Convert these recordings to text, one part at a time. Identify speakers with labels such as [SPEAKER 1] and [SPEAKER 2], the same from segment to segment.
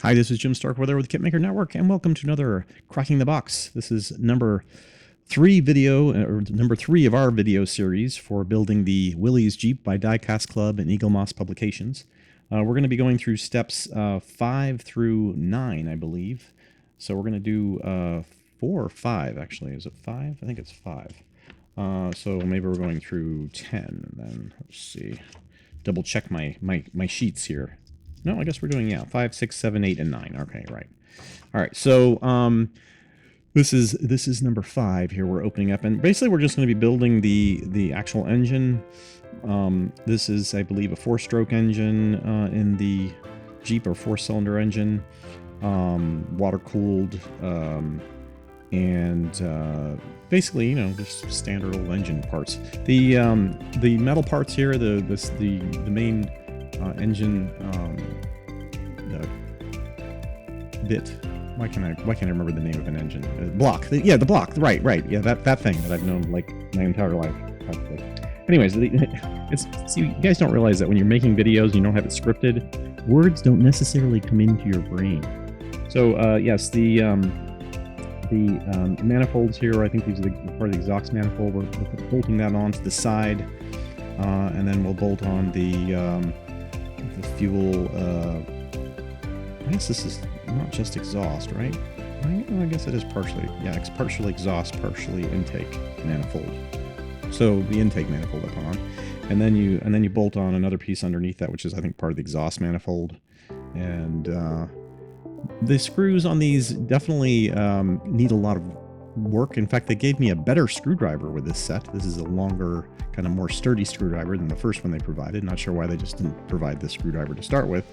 [SPEAKER 1] Hi, this is Jim Starkweather with KitMaker Network, and welcome to another Cracking the Box. This is number 3 of our video series for building the Willys Jeep by Diecast Club and Eaglemoss Publications. We're going to be going through steps 5 through 9, I believe. So we're going to do 4 or 5, actually. Is it 5? I think it's 5. So maybe we're going through 10, and then let's see. Double check my sheets here. No, I guess we're doing, 5, 6, 7, 8, and 9. Okay, right. All right, so this is number 5 here. We're opening up, and basically we're just going to be building the actual engine. This is, I believe, a 4-stroke engine in the Jeep, or 4-cylinder engine, water-cooled, and basically, just standard old engine parts. The metal parts here, the main engine the bit. Why can't I remember the name of an engine? Block. The block. Right. Yeah, that thing that I've known like my entire life. Anyways, see, you guys don't realize that when you're making videos and you don't have it scripted, words don't necessarily come into your brain. So yes, the manifolds here, I think these are part of the exhaust manifold. We're bolting that onto the side, and then we'll bolt on the fuel. I guess this is not just exhaust, right? I guess it is partially. Yeah, it's partially exhaust, partially intake manifold. So the intake manifold I put on, and then you bolt on another piece underneath that, which is, I think, part of the exhaust manifold. And the screws on these definitely need a lot of work. In fact, they gave me a better screwdriver with this set. This is a longer, kind of more sturdy screwdriver than the first one they provided. Not sure why they just didn't provide this screwdriver to start with.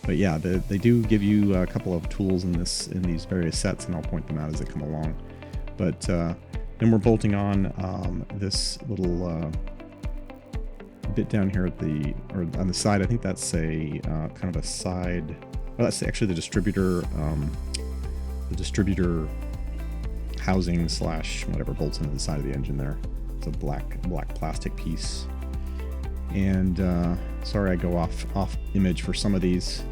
[SPEAKER 1] But yeah, they do give you a couple of tools in these various sets, and I'll point them out as they come along. But then we're bolting on this little bit down here on the side. I think that's a kind of a side. Well, that's actually the distributor housing / whatever bolts into the side of the engine there. It's a black plastic piece. And sorry I go off image for some of these.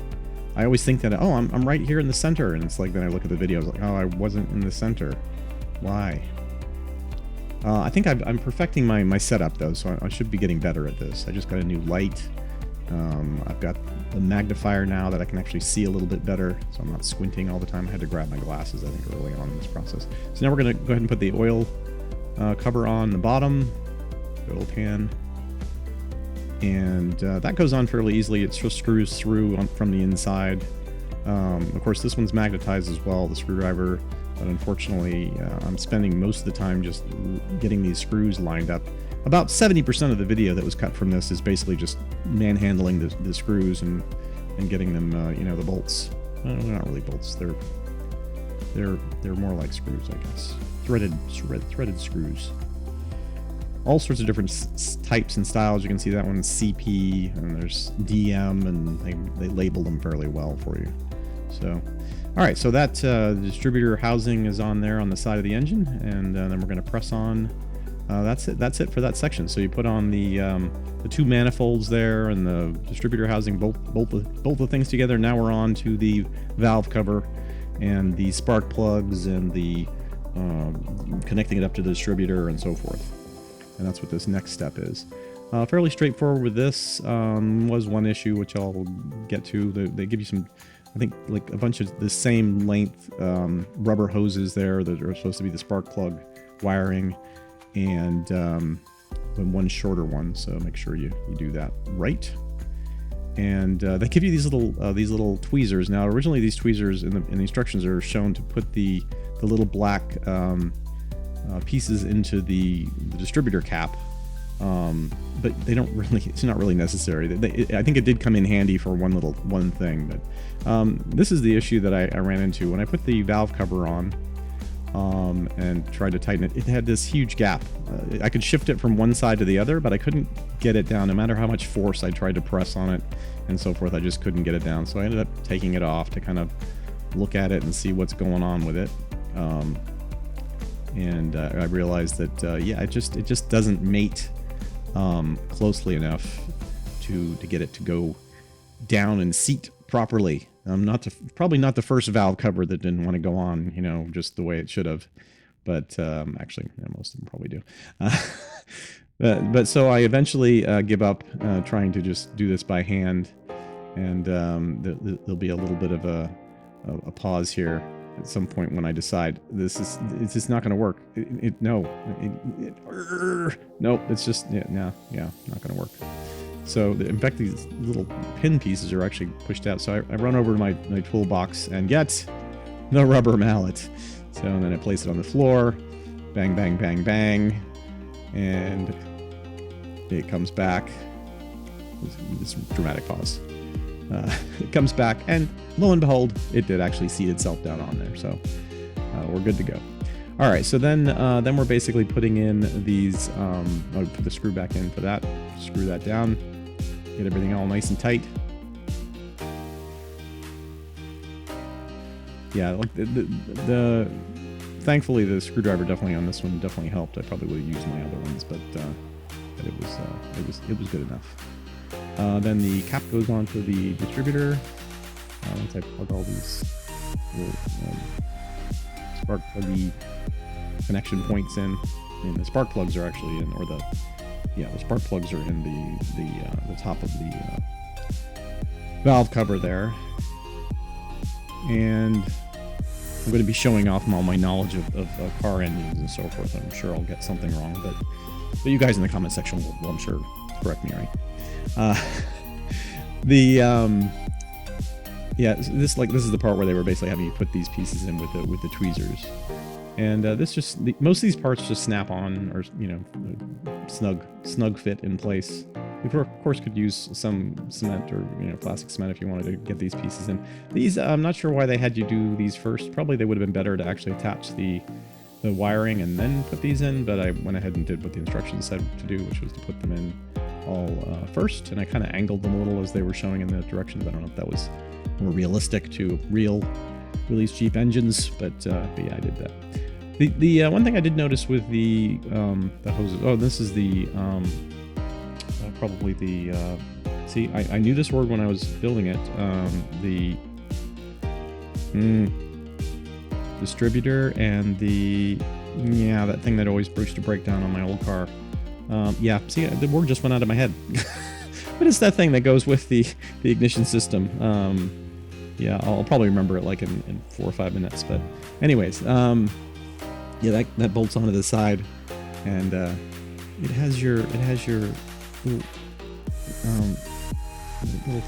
[SPEAKER 1] I always think that, oh, I'm right here in the center, and it's like, then I look at the video, it's like, oh, I wasn't in the center. Why? I think I'm perfecting my setup though, so I should be getting better at this. I just got a new light. I've got a magnifier now that I can actually see a little bit better, so I'm not squinting all the time. I had to grab my glasses, I think, early on in this process. So now we're going to go ahead and put the oil cover on the bottom, the oil pan, and that goes on fairly easily. It just screws through from the inside. Of course, this one's magnetized as well, the screwdriver, but unfortunately, I'm spending most of the time just getting these screws lined up. About 70% of the video that was cut from this is basically just manhandling the screws and getting them, the bolts. They're not really bolts. They're more like screws, I guess. Threaded screws. All sorts of different types and styles. You can see that one's CP, and there's DM, and they label them fairly well for you. So, all right. So that distributor housing is on there on the side of the engine, and then we're going to press on. That's it for that section. So you put on the 2 manifolds there and the distributor housing, both the things together. Now we're on to the valve cover and the spark plugs and the connecting it up to the distributor and so forth. And that's what this next step is. Fairly straightforward with this. Was one issue which I'll get to. They give you some, I think, like a bunch of the same length rubber hoses there that are supposed to be the spark plug wiring, and one shorter one, so make sure you do that right. And they give you these little tweezers. Now, originally these tweezers in the instructions are shown to put the little black pieces into the distributor cap, but they don't really. It's not really necessary. I think it did come in handy for one thing, but this is the issue that I ran into when I put the valve cover on. And tried to tighten it. It had this huge gap. I could shift it from one side to the other, but I couldn't get it down. No matter how much force I tried to press on it and so forth, I just couldn't get it down. So I ended up taking it off to kind of look at it and see what's going on with it. And I realized that it just doesn't mate closely enough to get it to go down and seat properly. Probably not the first valve cover that didn't want to go on, you know, just the way it should have. But actually, yeah, most of them probably do. But so I eventually give up trying to just do this by hand, and there'll be a little bit of a pause here at some point when I decide it's just not going to work. Nope, it's just not going to work. So in fact, these little pin pieces are actually pushed out. So I run over to my toolbox and get the rubber mallet. So and then I place it on the floor, bang, bang, bang, bang, and it comes back. This dramatic pause. It comes back, and lo and behold, it did actually seat itself down on there. So we're good to go. All right, so then we're basically putting in these. I'll put the screw back in for that. Screw that down. Get everything all nice and tight. Yeah, like the thankfully the screwdriver definitely on this one definitely helped. I probably would have used my other ones, but it was good enough. Then the cap goes on to the distributor. Once I plug all these little spark pluggy connection points in, and the spark plugs are actually in, or the spark plugs are in the top of the valve cover there. And I'm going to be showing off all my knowledge of car engines and so forth. I'm sure I'll get something wrong, but you guys in the comment section will, I'm sure, correct me, right? This is the part where they were basically having you put these pieces in with the tweezers, and most of these parts just snap on, or snug fit in place. You of course could use some cement or plastic cement if you wanted to get these pieces in. These I'm not sure why they had you do these first. Probably they would have been better to actually attach the wiring and then put these in, but I went ahead and did what the instructions said to do, which was to put them in all first, and I kind of angled them a little as they were showing in the directions. I don't know if that was more realistic to release Jeep engines, but yeah, I did that. The one thing I did notice with the hoses. Oh, this is the probably the see, I knew this word when I was building it. The distributor and that thing that always used to break down on my old car. See, the word just went out of my head. But it's that thing that goes with the ignition system. I'll probably remember it like in 4 or 5 minutes. But anyways, that bolts onto the side, and it has your little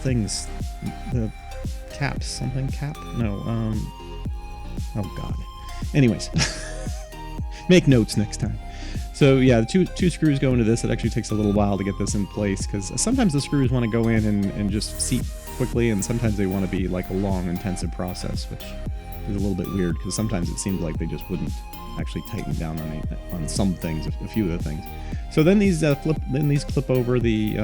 [SPEAKER 1] things, the caps, oh god. Anyways, make notes next time. So yeah, the two screws go into this. It actually takes a little while to get this in place, because sometimes the screws want to go in and just seat quickly, and sometimes they want to be like a long, intensive process, which is a little bit weird, because sometimes it seemed like they just wouldn't actually tighten down on some things, a few of the things. So then these clip over the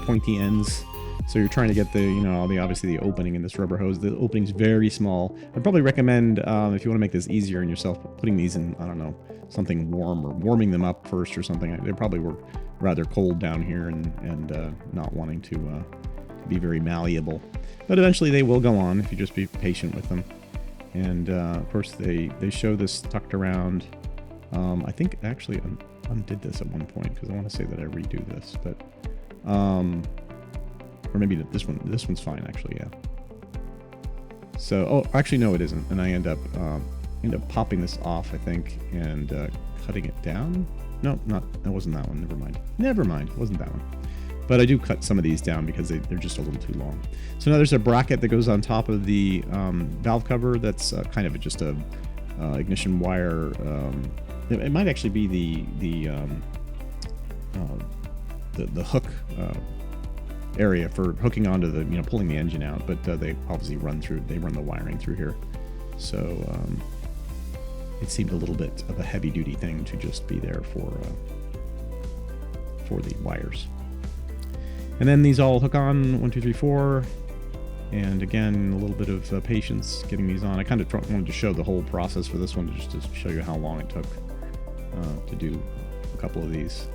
[SPEAKER 1] pointy ends. So you're trying to get obviously the opening in this rubber hose. The opening's very small. I'd probably recommend, if you want to make this easier on yourself, putting these in, I don't know, something warm, or warming them up first or something. They probably were rather cold down here and not wanting to be very malleable. But eventually they will go on if you just be patient with them. And of course they show this tucked around. I think actually I undid this at one point, because I want to say that I redo this, but or maybe this one's fine actually, yeah. So actually no, it isn't, and I end up popping this off, I think, and cutting it down. No, that wasn't that one. Never mind, it wasn't that one. But I do cut some of these down because they're just a little too long. So now there's a bracket that goes on top of the valve cover. That's kind of just a ignition wire. It might actually be the hook area for hooking onto the pulling the engine out. But they obviously run the wiring through here. So it seemed a little bit of a heavy duty thing to just be there for the wires. And then these all hook on 1, 2, 3, 4, and again a little bit of patience getting these on. I kind of wanted to show the whole process for this one, just to show you how long it took to do a couple of these.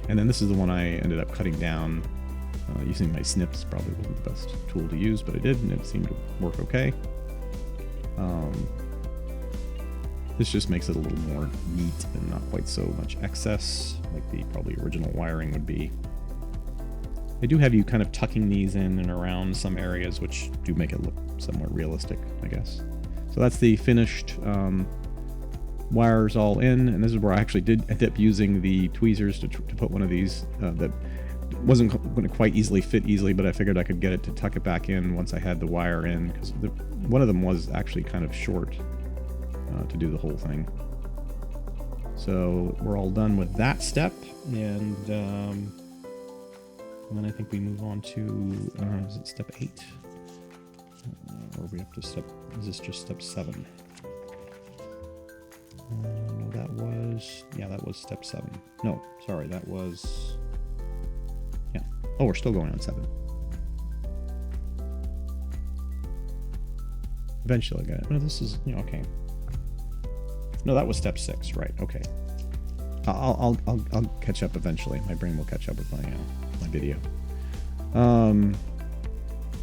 [SPEAKER 1] And then this is the one I ended up cutting down Using my snips probably wasn't the best tool to use, but I did, and it seemed to work okay. This just makes it a little more neat and not quite so much excess like the probably original wiring would be. They do have you kind of tucking these in and around some areas, which do make it look somewhat realistic, I guess. So that's the finished wires all in, and this is where I actually did end up using the tweezers to put one of these that wasn't going to quite fit easily, but I figured I could get it to tuck it back in once I had the wire in, because one of them was actually kind of short to do the whole thing. So we're all done with that step, and then I think we move on to is it step 8? Or we have to is this just step 7? That was step 7. No, sorry, that was, yeah. Oh, we're still going on 7. Eventually, I got it. No, this is, okay. No, that was step 6, right? Okay. I'll catch up eventually. My brain will catch up with my video.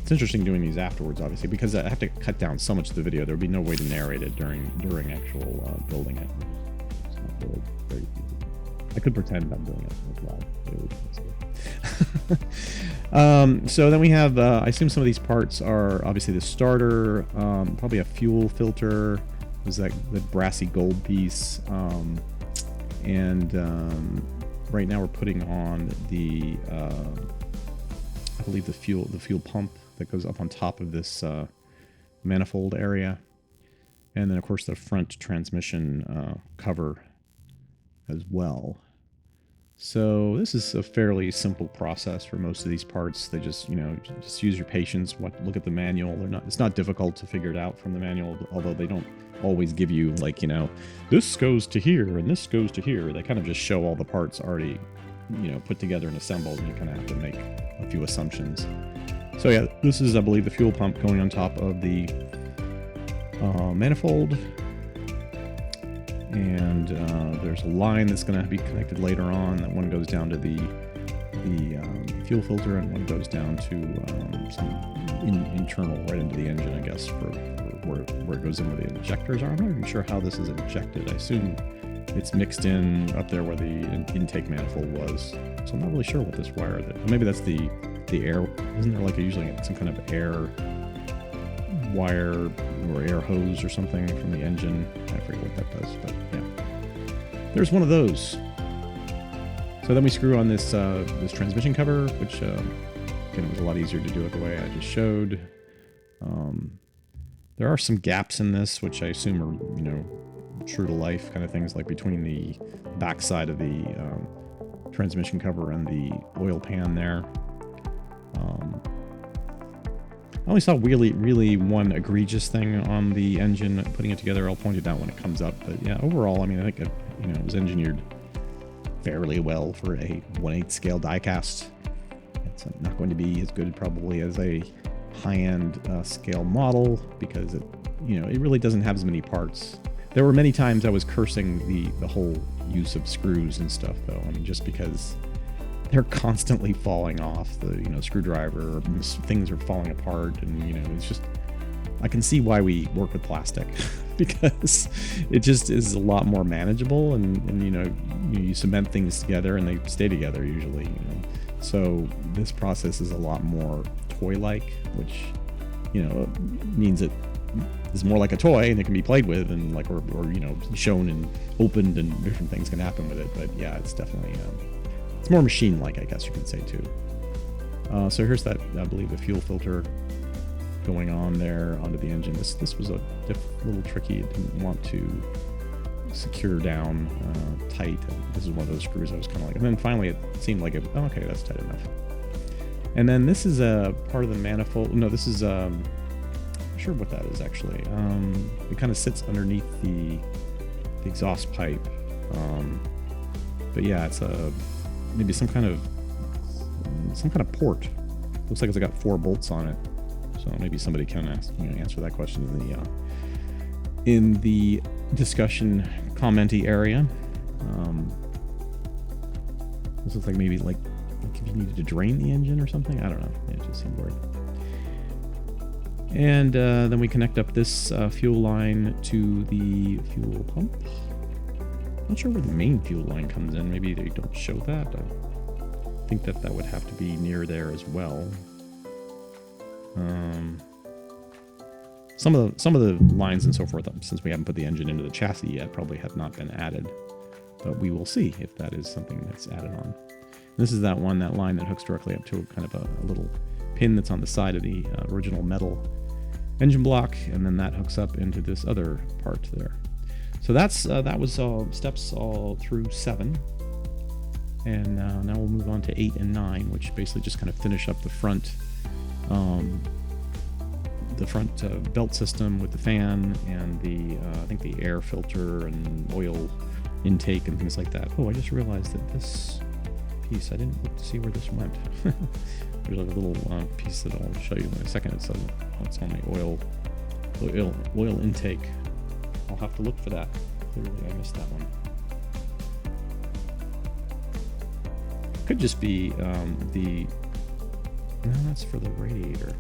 [SPEAKER 1] It's interesting doing these afterwards, obviously, because I have to cut down so much of the video. There would be no way to narrate it during actual building it. It's not really very easy. I could pretend I'm doing it as well. So then we have, I assume some of these parts are obviously the starter, probably a fuel filter. There's that brassy gold piece, and right now we're putting on the, I believe the fuel pump that goes up on top of this manifold area, and then of course the front transmission cover as well. So this is a fairly simple process for most of these parts. They just, just use your patience. Look at the manual. It's not difficult to figure it out from the manual, although they don't always give you like, this goes to here and this goes to here. They kind of just show all the parts already, put together and assembled, and you kind of have to make a few assumptions. So yeah, this is, I believe, the fuel pump going on top of the manifold. And there's a line that's going to be connected later on. That one goes down to the fuel filter, and one goes down to some internal right into the engine, I guess, for where it goes in where the injectors are. I'm not even sure how this is injected. I assume it's mixed in up there where the intake manifold was. So I'm not really sure what this wire that. Maybe that's the air. Isn't there like usually some kind of air wire or air hose or something from the engine? I forget what that does, but yeah, there's one of those. So then we screw on this this transmission cover, which again, it was a lot easier to do it the way I just showed. There are some gaps in this, which I assume are true to life kind of things, like between the back side of the transmission cover and the oil pan there. I only saw really one egregious thing on the engine putting it together. I'll point it out when it comes up. But yeah, overall, I mean, I think it was engineered fairly well for a 1/8 scale diecast. It's not going to be as good probably as a high-end scale model, because it really doesn't have as many parts. There were many times I was cursing the whole use of screws and stuff, though. I mean, just because they're constantly falling off. The screwdriver, things are falling apart, and it's just, I can see why we work with plastic because it just is a lot more manageable, and you cement things together and they stay together usually. So this process is a lot more toy-like, which means it is more like a toy and it can be played with and like or shown and opened, and different things can happen with it. But yeah, it's definitely it's more machine-like, I guess you could say, too. So here's that, I believe, the fuel filter going on there onto the engine. This was a little tricky. It didn't want to secure down tight. And this is one of those screws I was kind of like, and then finally it seemed like okay, that's tight enough. And then this is a part of the manifold. No, this is I'm not sure what that is actually. It kind of sits underneath the exhaust pipe. But yeah, it's maybe some kind of port. Looks like it's got 4 bolts on it. So maybe somebody can answer that question in the discussion commenty area. This looks like maybe like Like if you needed to drain the engine or something. I don't know. It just seemed weird. And then we connect up this fuel line to the fuel pump. Not sure where the main fuel line comes in. Maybe they don't show that. I think that would have to be near there as well. Some of the lines and so forth, since we haven't put the engine into the chassis yet, probably have not been added. But we will see if that is something that's added on. And this is that line that hooks directly up to kind of a little pin that's on the side of the original metal engine block, and then that hooks up into this other part there. So that was steps all through 7, and now we'll move on to 8 and 9, which basically just kind of finish up the front belt system with the fan and the I think the air filter and oil intake and things like that. Oh, I just realized that this piece, I didn't look to see where this went. There's like a little piece that I'll show you in a second. It's on the oil intake. I'll have to look for that. Clearly I missed that one. Could just be no, that's for the radiator.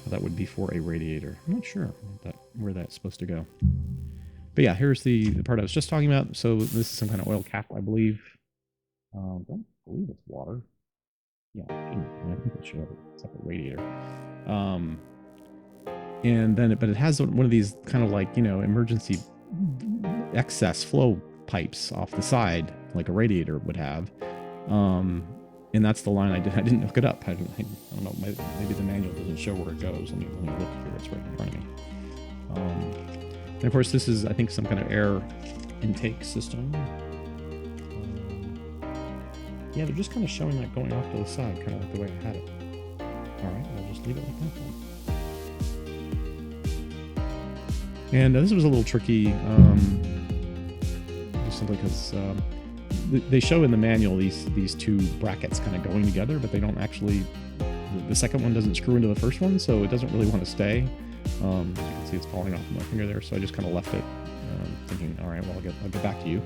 [SPEAKER 1] That would be for a radiator. I'm not sure where that's supposed to go. But yeah, here's the part I was just talking about. So this is some kind of oil cap, I believe. Don't believe it's water. Yeah, I think it should have a separate radiator. And then, but it has one of these kind of like, emergency excess flow pipes off the side, like a radiator would have. And that's the line I didn't hook it up. I don't know, maybe the manual doesn't show where it goes. Let me look here, it's right in front of me. And of course, this is, I think, some kind of air intake system. Yeah, they're just kind of showing that going off to the side, kind of like the way I had it. Alright, I'll just leave it like that then. And this was a little tricky, just simply because they show in the manual these two brackets kind of going together, but they don't actually, the second one doesn't screw into the first one, so it doesn't really want to stay. As you can see, it's falling off my finger there, so I just kind of left it, thinking, alright, well, I'll get back to you.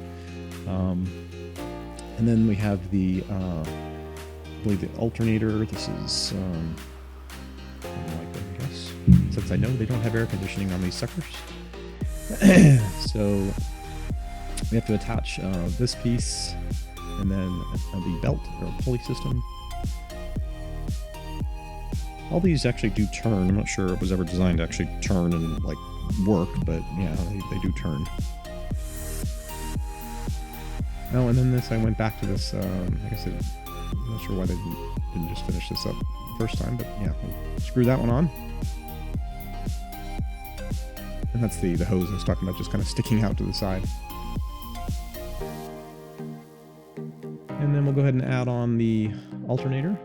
[SPEAKER 1] And then we have the, I believe the alternator. This is, I guess, since I know they don't have air conditioning on these suckers. So we have to attach this piece, and then the belt or pulley system. All these actually do turn. I'm not sure it was ever designed to actually turn and like work, but yeah, they do turn. Oh, and then this, I went back to this, like I said, I'm not sure why they didn't just finish this up first time, but yeah, we'll screw that one on. And that's the hose I was talking about, just kind of sticking out to the side. And then we'll go ahead and add on the alternator.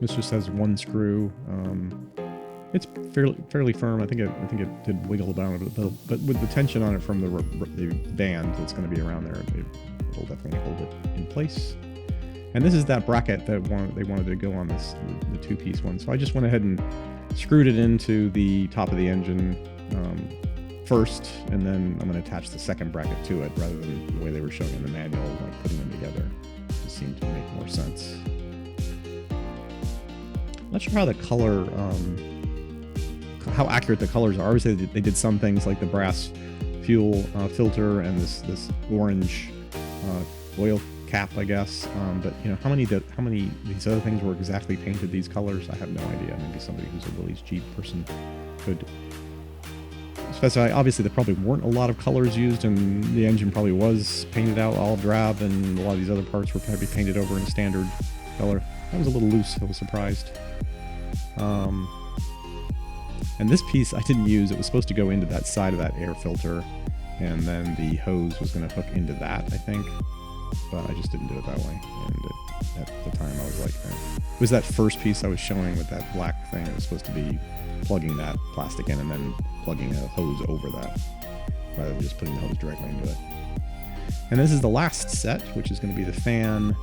[SPEAKER 1] This just has one screw. It's fairly firm. I think it did wiggle about a bit, but with the tension on it from the band that's going to be around there, it'll definitely hold it in place. And this is that bracket that they wanted to go on this, the two-piece one. So I just went ahead and screwed it into the top of the engine first, and then I'm going to attach the second bracket to it rather than the way they were showing in the manual, like putting them together. It just seemed to make more sense. I'm not sure how the color, how accurate the colors are. Obviously, they did some things like the brass fuel filter and this orange oil cap, I guess. But how many these other things were exactly painted these colors? I have no idea. Maybe somebody who's a Willys Jeep person could specify. Obviously, there probably weren't a lot of colors used, and the engine probably was painted out all drab, and a lot of these other parts were probably painted over in standard color. That was a little loose. I was surprised. And this piece I didn't use. It was supposed to go into that side of that air filter, and then the hose was going to hook into that, I think. But I just didn't do it that way. And at the time, I was like, it was that first piece I was showing with that black thing. It was supposed to be plugging that plastic in and then plugging a hose over that, rather than just putting the hose directly into it. And this is the last set, which is going to be the fan,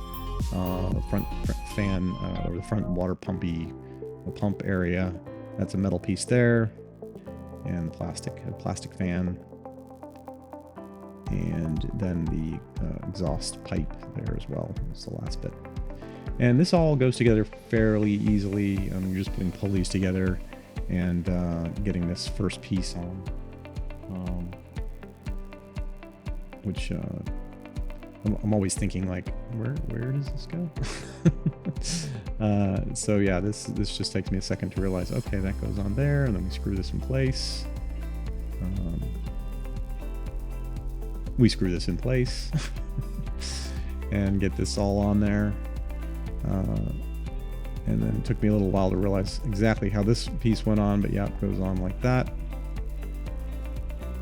[SPEAKER 1] front fan, or the front water pumpy, the pump area. That's a metal piece there, and a plastic fan. and then the exhaust pipe there as well. That's the last bit. And this all goes together fairly easily. You're just putting pulleys together and getting this first piece on, which I'm always thinking like, where does this go? So yeah, this just takes me a second to realize, okay, that goes on there, and then we screw this in place. We screw this in place and get this all on there. And then it took me a little while to realize exactly how this piece went on, but yeah, it goes on like that.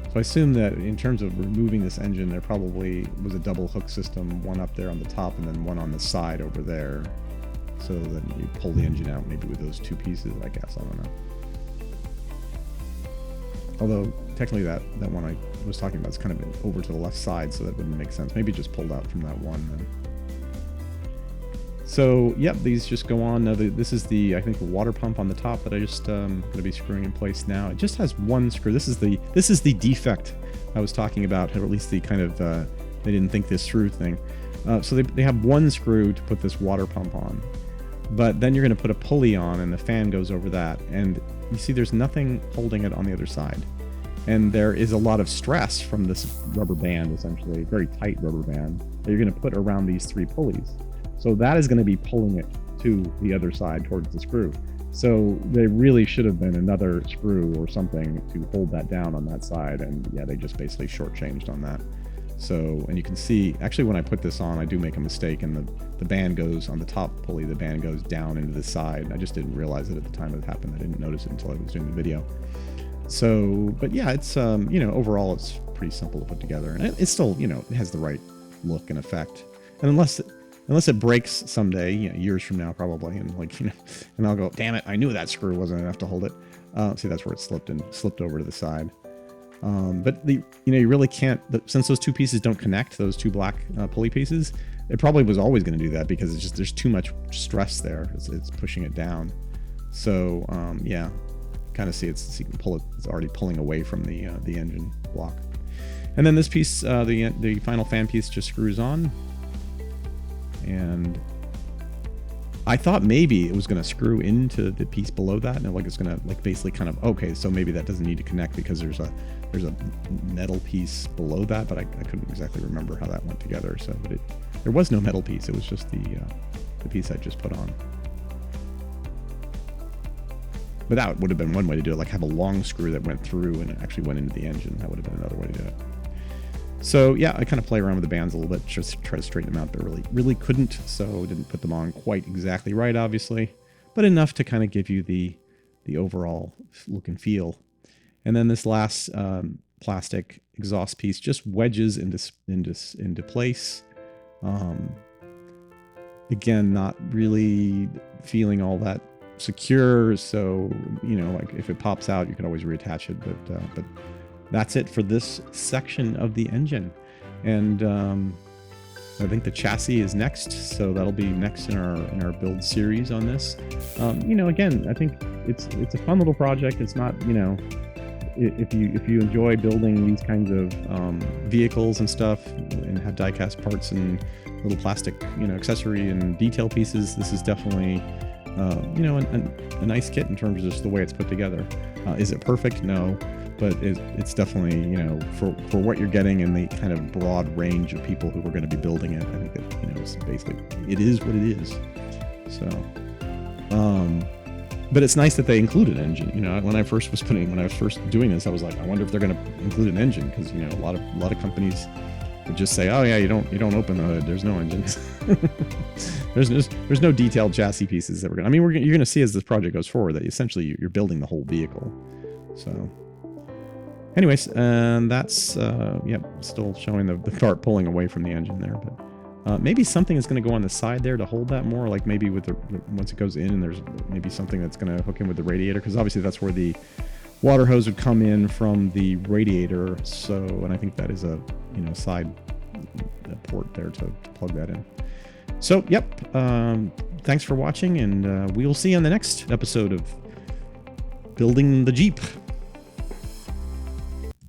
[SPEAKER 1] So I assume that in terms of removing this engine, there probably was a double hook system, one up there on the top and then one on the side over there. So then you pull the engine out maybe with those two pieces, I guess, I don't know. Although technically that one I was talking about is kind of over to the left side, so that wouldn't make sense. Maybe just pulled out from that one then. So, yep, these just go on. Now, this is the, I think, the water pump on the top that I just going to be screwing in place now. It just has one screw. This is the defect I was talking about, or at least the kind of they didn't think this through thing. So they have one screw to put this water pump on, but then you're going to put a pulley on, and the fan goes over that. And you see, there's nothing holding it on the other side, and there is a lot of stress from this rubber band, essentially, a very tight rubber band that you're going to put around these three pulleys. So that is going to be pulling it to the other side towards the screw. So there really should have been another screw or something to hold that down on that side. And yeah, they just basically shortchanged on that. So, and you can see, actually when I put this on, I do make a mistake, and the band goes on the top pulley, the band goes down into the side. I just didn't realize it at the time it happened. I didn't notice it until I was doing the video. So, but yeah, it's, you know, overall it's pretty simple to put together, and it's still, you know, it has the right look and effect. And unless it breaks someday, you know, years from now probably, and like, you know, and I'll go, damn it, I knew that screw wasn't enough to hold it. See, that's where it slipped over to the side. But you know, you really can't, since those two pieces don't connect, those two black pulley pieces, it probably was always going to do that because it's just, there's too much stress there. It's pushing it down. So yeah, kind of see so you can pull it. It's already pulling away from the engine block. And then this piece, the final fan piece, just screws on. And I thought maybe it was going to screw into the piece below that, and like it's going to like basically kind of, okay, so maybe that doesn't need to connect because there's a metal piece below that, but I couldn't exactly remember how that went together. So, but there was no metal piece. It was just the piece I just put on. But that would have been one way to do it, like have a long screw that went through and it actually went into the engine. That would have been another way to do it. So yeah, I kind of play around with the bands a little bit, just try to straighten them out, but really couldn't, so didn't put them on quite exactly right, obviously, but enough to kind of give you the overall look and feel. And then this last plastic exhaust piece just wedges into place. Again, not really feeling all that secure, so you know, like if it pops out, you can always reattach it, but that's it for this section of the engine. And I think the chassis is next, so that'll be next in our build series on this. You know, again, I think it's a fun little project. It's not, you know, if you enjoy building these kinds of vehicles and stuff, and have die-cast parts and little plastic, you know, accessory and detail pieces, this is definitely you know, a nice kit in terms of just the way it's put together. Is it perfect? No. But it's definitely, you know, for what you're getting and the kind of broad range of people who are going to be building it, I think that, you know, it's basically, it is what it is. So, but it's nice that they include an engine. You know, when I was first doing this, I was like, I wonder if they're going to include an engine, because, you know, a lot of companies would just say, oh yeah, you don't open the hood, there's no engines. there's no detailed chassis pieces that we're going to, I mean, you're going to see as this project goes forward that essentially you're building the whole vehicle. So anyways, that's, yep, still showing the cart pulling away from the engine there, but maybe something is going to go on the side there to hold that more, like maybe with once it goes in, and there's maybe something that's going to hook in with the radiator, because obviously that's where the water hose would come in from the radiator. So, and I think that is a, you know, side port there to plug that in. So, yep, thanks for watching, and we will see you on the next episode of Building the Jeep.